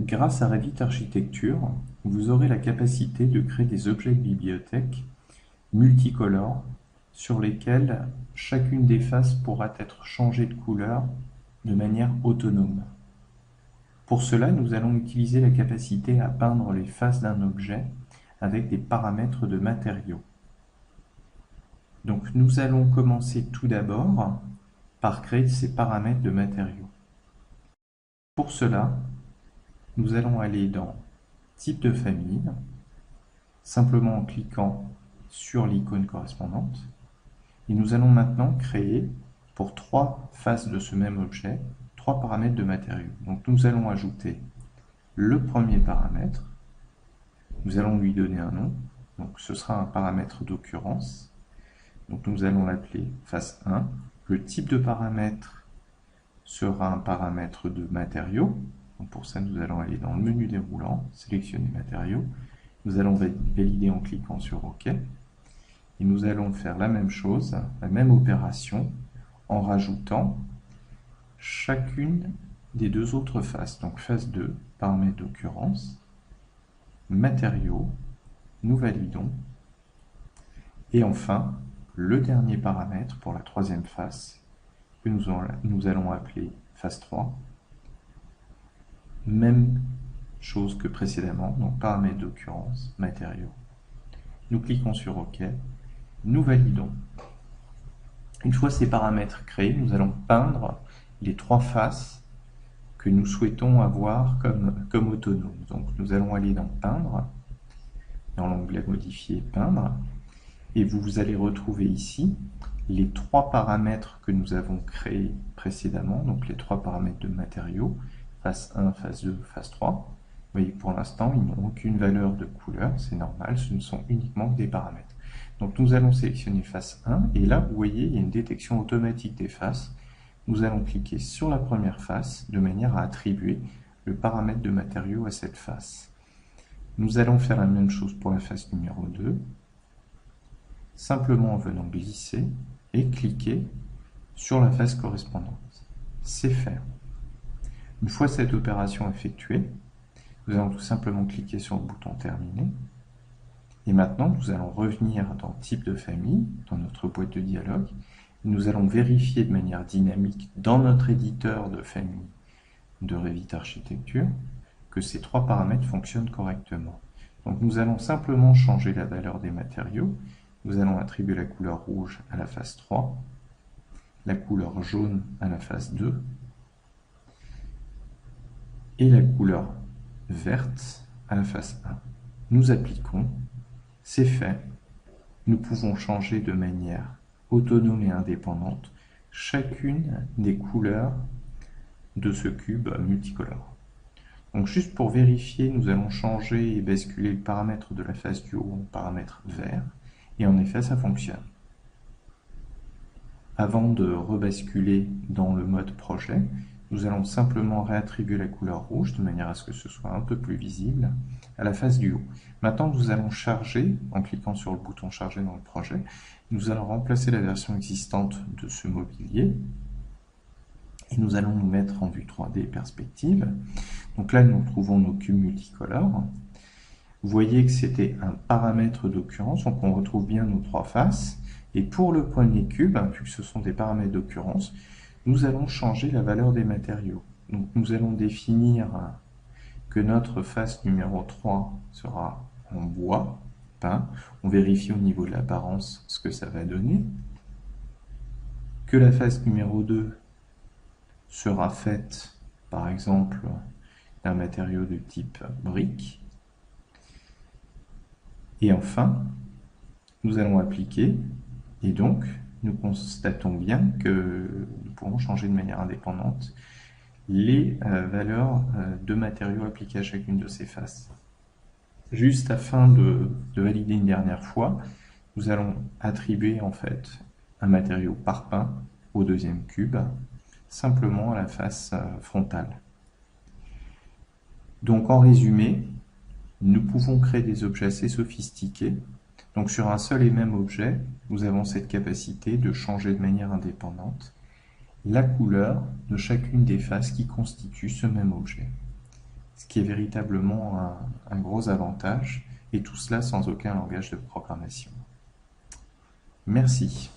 Grâce à Revit Architecture, vous aurez la capacité de créer des objets de bibliothèque multicolores sur lesquels chacune des faces pourra être changée de couleur de manière autonome. Pour cela, nous allons utiliser la capacité à peindre les faces d'un objet avec des paramètres de matériaux. Donc nous allons commencer tout d'abord par créer ces paramètres de matériaux. Pour cela, nous allons aller dans Type de famille, simplement en cliquant sur l'icône correspondante. Et nous allons maintenant créer, pour 3 faces de ce même objet, 3 paramètres de matériaux. Donc nous allons ajouter le premier paramètre, nous allons lui donner un nom, donc ce sera un paramètre d'occurrence. Donc nous allons l'appeler face 1. Le type de paramètre sera un paramètre de matériaux. Donc pour ça, nous allons aller dans le menu déroulant, sélectionner matériaux. Nous allons valider en cliquant sur OK. Et nous allons faire la même chose, la même opération, en rajoutant chacune des 2 autres faces. Donc face 2, paramètre d'occurrence, matériaux, nous validons. Et enfin, le dernier paramètre pour la 3e face, que nous allons appeler face 3. Même chose que précédemment, donc paramètre d'occurrence, matériaux. Nous cliquons sur OK, nous validons. Une fois ces paramètres créés, nous allons peindre les 3 faces que nous souhaitons avoir comme autonomes. Donc nous allons aller dans Peindre, dans l'onglet Modifier, Peindre, et vous allez retrouver ici les 3 paramètres que nous avons créés précédemment, donc les 3 paramètres de matériaux, face 1, face 2, face 3. Vous voyez, pour l'instant, ils n'ont aucune valeur de couleur, c'est normal, ce ne sont uniquement que des paramètres. Donc nous allons sélectionner face 1, et là, vous voyez, il y a une détection automatique des faces. Nous allons cliquer sur la première face, de manière à attribuer le paramètre de matériaux à cette face. Nous allons faire la même chose pour la face numéro 2, simplement en venant glisser et cliquer sur la face correspondante. C'est fait. Une fois cette opération effectuée, nous allons tout simplement cliquer sur le bouton Terminer. Et maintenant, nous allons revenir dans Type de famille, dans notre boîte de dialogue. Et nous allons vérifier de manière dynamique dans notre éditeur de famille de Revit Architecture que ces 3 paramètres fonctionnent correctement. Donc nous allons simplement changer la valeur des matériaux. Nous allons attribuer la couleur rouge à la face 3, la couleur jaune à la face 2, et la couleur verte à la face 1. Nous appliquons, c'est fait. Nous pouvons changer de manière autonome et indépendante chacune des couleurs de ce cube multicolore. Donc juste pour vérifier, nous allons changer et basculer le paramètre de la face du haut en paramètre vert, et en effet ça fonctionne. Avant de rebasculer dans le mode projet, nous allons simplement réattribuer la couleur rouge de manière à ce que ce soit un peu plus visible à la face du haut. Maintenant, nous allons charger, en cliquant sur le bouton charger dans le projet, nous allons remplacer la version existante de ce mobilier et nous allons nous mettre en vue 3D perspective. Donc là, nous retrouvons nos cubes multicolores. Vous voyez que c'était un paramètre d'occurrence, donc on retrouve bien nos 3 faces. Et pour le premier cube, puisque ce sont des paramètres d'occurrence, nous allons changer la valeur des matériaux. Donc nous allons définir que notre face numéro 3 sera en bois peint. On vérifie au niveau de l'apparence ce que ça va donner. Que la face numéro 2 sera faite, par exemple, d'un matériau de type brique. Et enfin, nous allons appliquer, et donc nous constatons bien que nous pourrons changer de manière indépendante les valeurs de matériaux appliqués à chacune de ces faces. Juste afin de valider une dernière fois, nous allons attribuer en fait un matériau par peint au deuxième cube, simplement à la face frontale. Donc en résumé, nous pouvons créer des objets assez sophistiqués. Donc sur un seul et même objet, nous avons cette capacité de changer de manière indépendante la couleur de chacune des faces qui constituent ce même objet. ce qui est véritablement un gros avantage, et tout cela sans aucun langage de programmation. Merci.